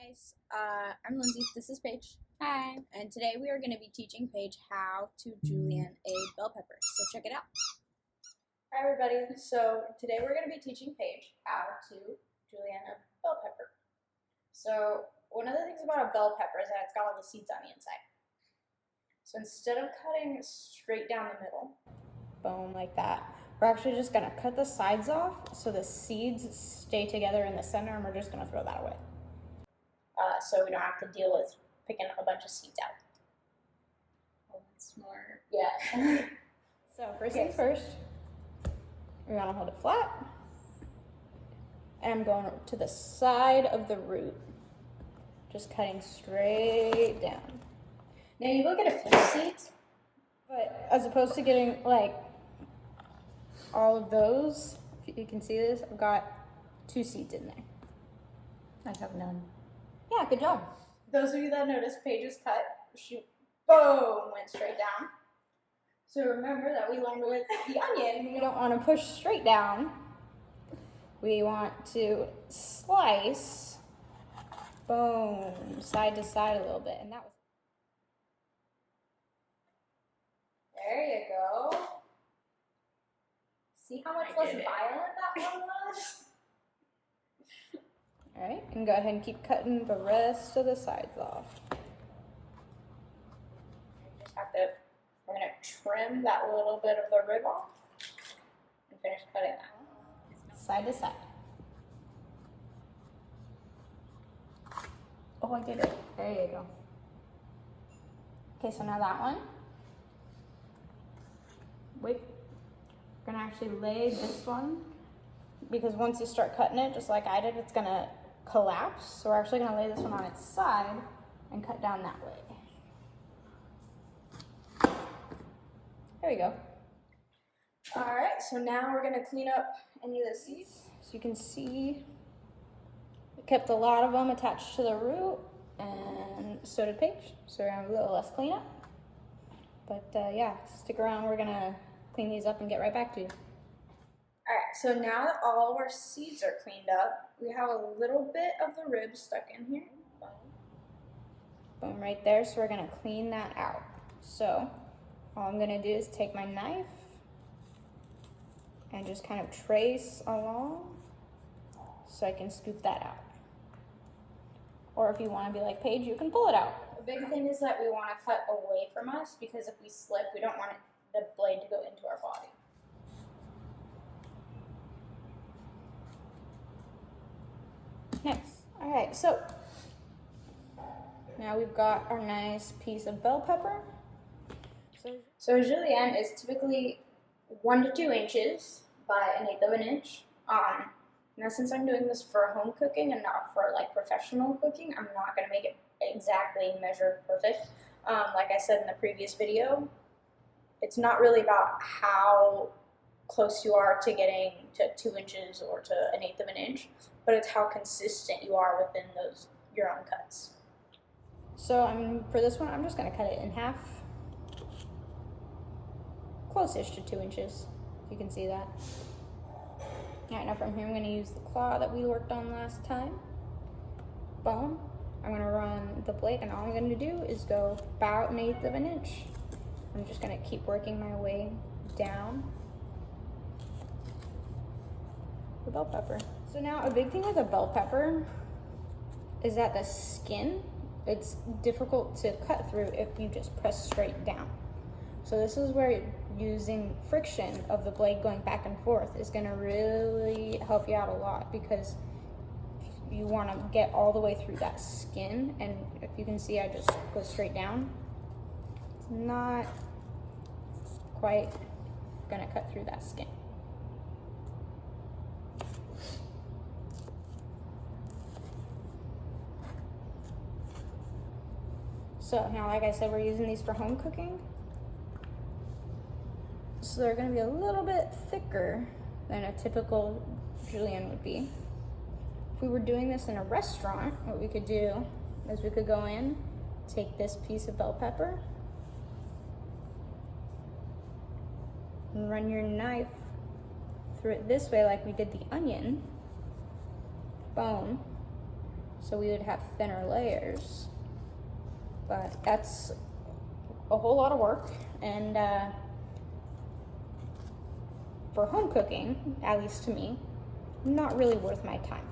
guys, I'm Lindsay, this is Paige. Hi. And today we are going to be teaching Paige how to julienne a bell pepper, so check it out. Hi everybody, so today we're going to be teaching Paige how to julienne a bell pepper. So one of the things about a bell pepper is that it's got all the seeds on the inside. So instead of cutting straight down the middle, boom, like that, we're actually just going to cut the sides off so the seeds stay together in the center, and we're just going to throw that away. So we don't have to deal with picking a bunch of seeds out. Oh, that's smart. Yeah. So first things first, we're gonna hold it flat. And I'm going to the side of the root. Just cutting straight down. Now you will get a few seeds, but as opposed to getting like all of those, if you can see this, I've got 2 seeds in there. I have none. Yeah, good job. Those of you that noticed Paige's cut, she boom, went straight down. So remember that we learned with the onion, we don't want to push straight down. We want to slice, boom, side to side a little bit. And that was, there you go. See how much less violent that one was? All right, and go ahead and keep cutting the rest of the sides off. You just have to, we're gonna trim that little bit of the rib off and finish cutting that. Side to side. Oh, I did it. There you go. Okay, so now that one. Wait, we're gonna actually lay this one, because once you start cutting it, just like I did, it's gonna collapse. So we're actually gonna lay this one on its side and cut down that way. There we go. All right, so now we're gonna clean up any of the seeds. So you can see, we kept a lot of them attached to the root, and so did Paige. So we're gonna have a little less cleanup. But yeah, stick around, we're gonna clean these up and get right back to you. All right, so now that all of our seeds are cleaned up, we have a little bit of the rib stuck in here. Boom, right there. So we're gonna clean that out. So all I'm gonna do is take my knife and just kind of trace along so I can scoop that out. Or if you wanna be like Paige, you can pull it out. The big thing is that we wanna cut away from us, because if we slip, we don't want the blade to go into our body. Nice. All right, so now we've got our nice piece of bell pepper. So a julienne is typically 1 to 2 inches by 1/8 of an inch. Now since I'm doing this for home cooking and not for like professional cooking, I'm not gonna make it exactly measured perfect. Like I said in the previous video, it's not really about how close you are to getting to 2 inches or to 1/8 of an inch, but it's how consistent you are within those your own cuts. So for this one, I'm just gonna cut it in half, close-ish to 2 inches. You can see that. All right, now from here, I'm gonna use the claw that we worked on last time. Boom. I'm gonna run the blade, and all I'm gonna do is go about 1/8 of an inch. I'm just gonna keep working my way down the bell pepper. So now a big thing with a bell pepper is that the skin, it's difficult to cut through if you just press straight down. So this is where using friction of the blade going back and forth is gonna really help you out a lot, because you wanna get all the way through that skin. And if you can see, I just go straight down. It's not quite gonna cut through that skin. So now, like I said, we're using these for home cooking. So they're gonna be a little bit thicker than a typical julienne would be. If we were doing this in a restaurant, what we could do is we could go in, take this piece of bell pepper, and run your knife through it this way like we did the onion. Boom. so we would have thinner layers. But that's a whole lot of work, and for home cooking, at least to me, not really worth my time.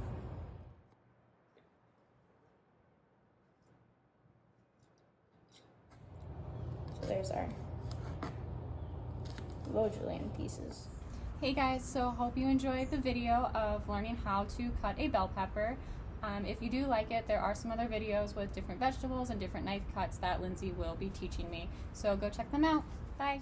So there's our low julienne pieces. Hey guys, so hope you enjoyed the video of learning how to cut a bell pepper. If you do like it, there are some other videos with different vegetables and different knife cuts that Lindsay will be teaching me. So go check them out. Bye!